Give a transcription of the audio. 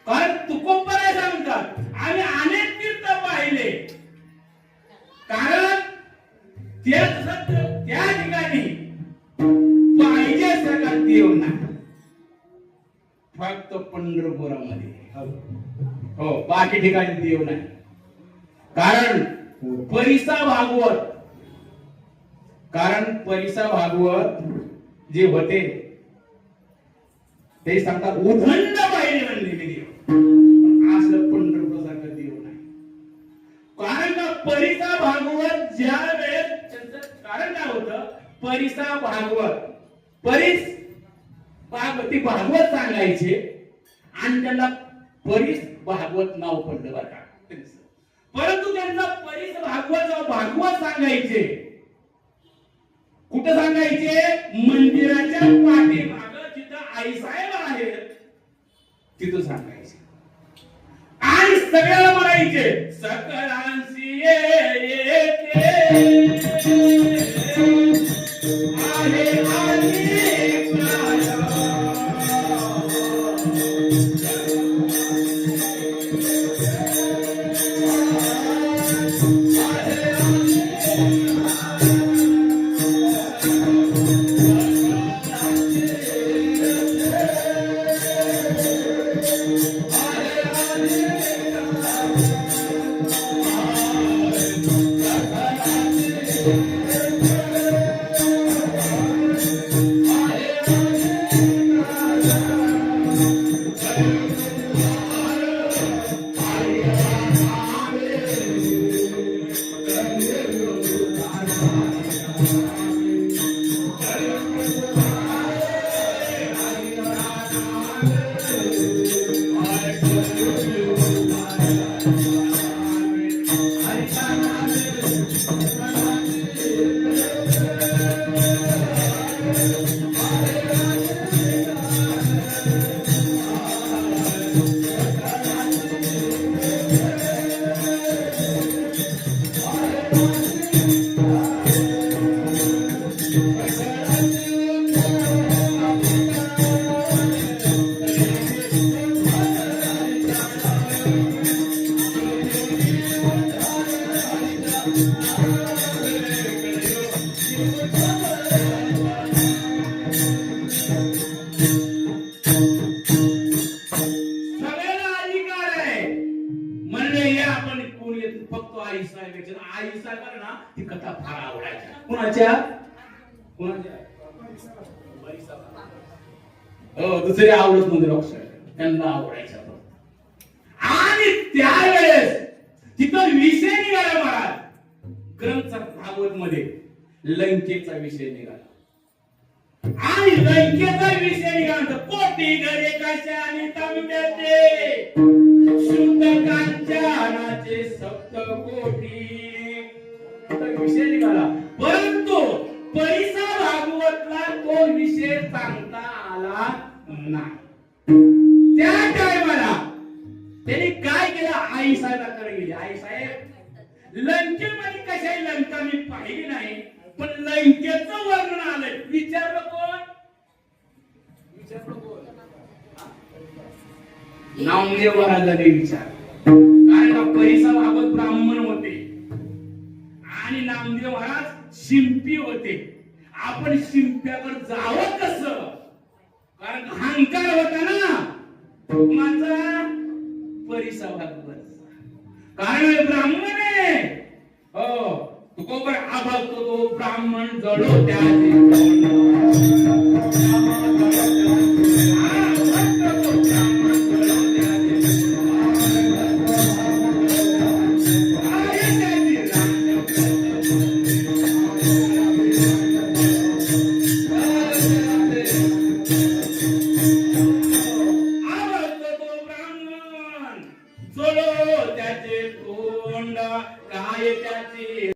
कारण तुकोबराय सांगतात आम्ही अनेक तीर्थ पाहिले, कारण त्या ठिकाणी पाहिजे सगळं देव नाही, फक्त पंढरपुरामध्ये हो, बाकी ठिकाणी देव नाही. कारण परिसा भागवत जे होते ते सांगतात उदंड पाहिजे म्हणलेले देव, असं पंढरपुरासारखं देव नाही. कारण का परिसा भागवत ज्या वेळेस त्यांचं कारण काय होतं, परिसा भागवत ती भागवत सांगायचे आणि त्यांना परिस भागवत नाव पडलं बरं का. परंतु त्यांना परिस भागवत सांगायचे कुठं सांगायचे, मंदिराच्या पाठीमागं जिथं आईसाहेब आहेत तिथं सांगायचे आणि सगळ्याला म्हणायचे सकळांशी येते आहे आली प्राण. दुसरे आवडत नव्हते डॉक्टर, त्यांना आवडायचं. आणि त्यावेळेस तिथं विषय निघाला महाराज, ग्रंथ भागवत मध्ये लंकेचा विषय निघाला आणि लंकेचा विषय निघाला कोटी गरे कशाने तांब्याचे शुद्ध कांचनाचे सप्त कोटी विषय निघाला. परंतु परिसा भागवतला तो विषय सांगता आला नाही. त्या टायमाला त्यांनी काय केलं, आई साहेबांकडे गेले. आई साहेब, लंकेमध्ये कशाही लंका मी पाहिली नाही, पण लंकेचं वर्णन आलंय. विचारलं कोण? नामदेव महाराजांनी विचार. कारण परिसा भागवत ब्राह्मण होते आणि नामदेव महाराज शिंपी होते. आपण शिंप्याकडे जावं कसं, कारण अहंकार होता ना माझा परिसा भागवत, कारण ब्राह्मण आहे. हो, तुकोबर आभागतो तो ब्राह्मण जळो त्या काय त्याची